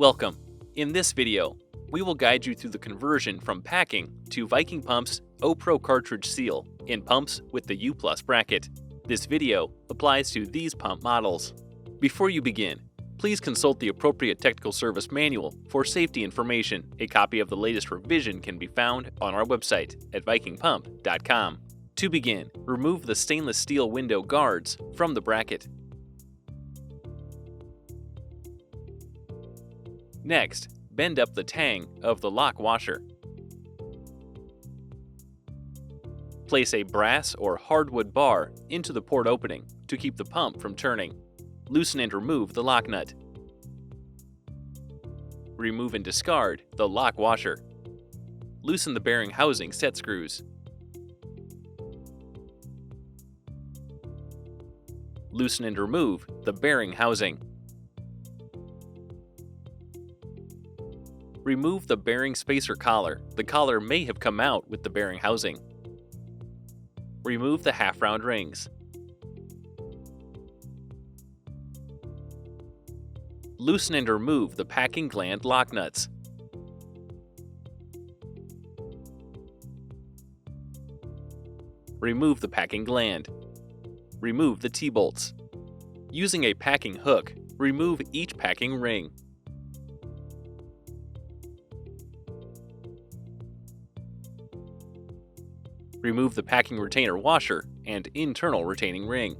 Welcome. In this video, we will guide you through the conversion from packing to Viking Pump's O-Pro cartridge seal in pumps with the U+ bracket. This video applies to these pump models. Before you begin, please consult the appropriate technical service manual for safety information. A copy of the latest revision can be found on our website at vikingpump.com. To begin, remove the stainless steel window guards from the bracket. Next, bend up the tang of the lock washer. Place a brass or hardwood bar into the port opening to keep the pump from turning. Loosen and remove the lock nut. Remove and discard the lock washer. Loosen the bearing housing set screws. Loosen and remove the bearing housing. Remove the bearing spacer collar. The collar may have come out with the bearing housing. Remove the half-round rings. Loosen and remove the packing gland lock nuts. Remove the packing gland. Remove the T-bolts. Using a packing hook, remove each packing ring. Remove the packing retainer washer and internal retaining ring.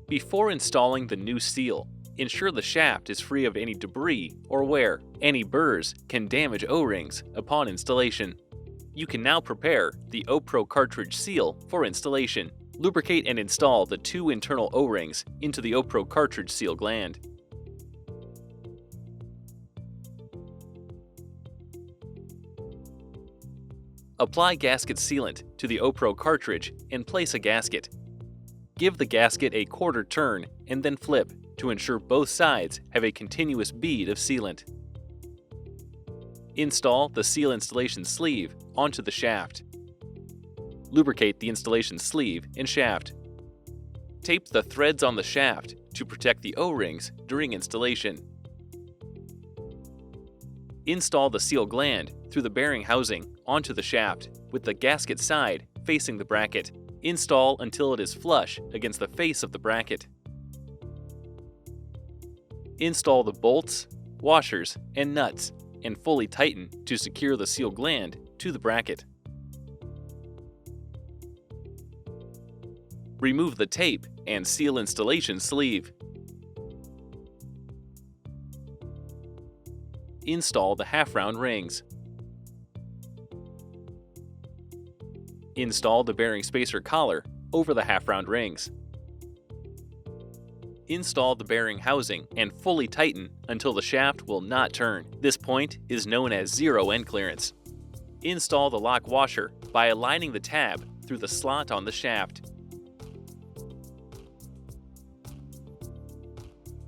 Before installing the new seal, ensure the shaft is free of any debris or wear. Any burrs can damage O-rings upon installation. You can now prepare the O-Pro cartridge seal for installation. Lubricate and install the two internal O-rings into the O-Pro cartridge seal gland. Apply gasket sealant to the O-Pro cartridge and place a gasket. Give the gasket a quarter turn and then flip to ensure both sides have a continuous bead of sealant. Install the seal installation sleeve onto the shaft. Lubricate the installation sleeve and shaft. Tape the threads on the shaft to protect the O-rings during installation. Install the seal gland through the bearing housing onto the shaft, with the gasket side facing the bracket. Install until it is flush against the face of the bracket. Install the bolts, washers, and nuts, and fully tighten to secure the seal gland to the bracket. Remove the tape and seal installation sleeve. Install the half-round rings. Install the bearing spacer collar over the half-round rings. Install the bearing housing and fully tighten until the shaft will not turn. This point is known as zero end clearance. Install the lock washer by aligning the tab through the slot on the shaft.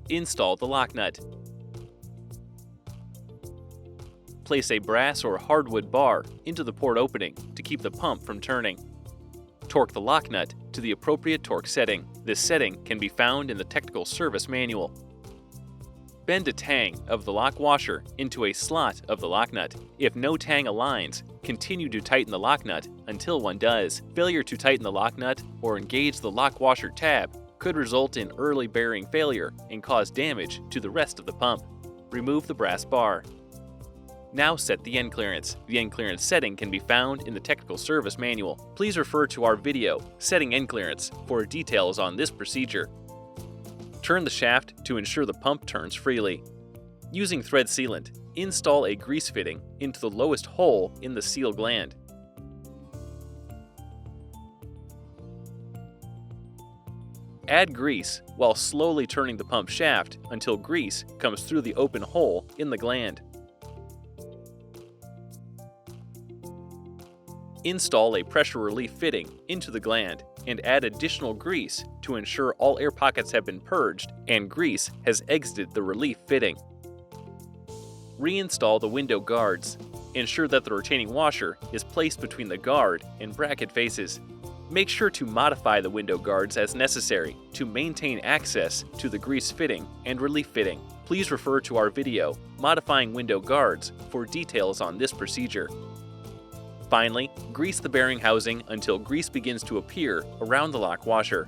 Install the lock nut. Place a brass or hardwood bar into the port opening to keep the pump from turning. Torque the lock nut to the appropriate torque setting. This setting can be found in the technical service manual. Bend a tang of the lock washer into a slot of the lock nut. If no tang aligns, continue to tighten the lock nut until one does. Failure to tighten the lock nut or engage the lock washer tab could result in early bearing failure and cause damage to the rest of the pump. Remove the brass bar. Now set the end clearance. The end clearance setting can be found in the technical service manual. Please refer to our video, Setting End Clearance, for details on this procedure. Turn the shaft to ensure the pump turns freely. Using thread sealant, install a grease fitting into the lowest hole in the seal gland. Add grease while slowly turning the pump shaft until grease comes through the open hole in the gland. Install a pressure relief fitting into the gland and add additional grease to ensure all air pockets have been purged and grease has exited the relief fitting. Reinstall the window guards. Ensure that the retaining washer is placed between the guard and bracket faces. Make sure to modify the window guards as necessary to maintain access to the grease fitting and relief fitting. Please refer to our video, Modifying Window Guards, for details on this procedure. Finally, grease the bearing housing until grease begins to appear around the lock washer.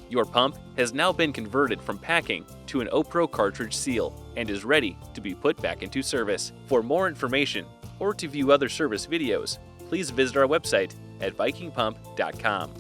Your pump has now been converted from packing to an OPRO cartridge seal and is ready to be put back into service. For more information or to view other service videos, please visit our website at vikingpump.com.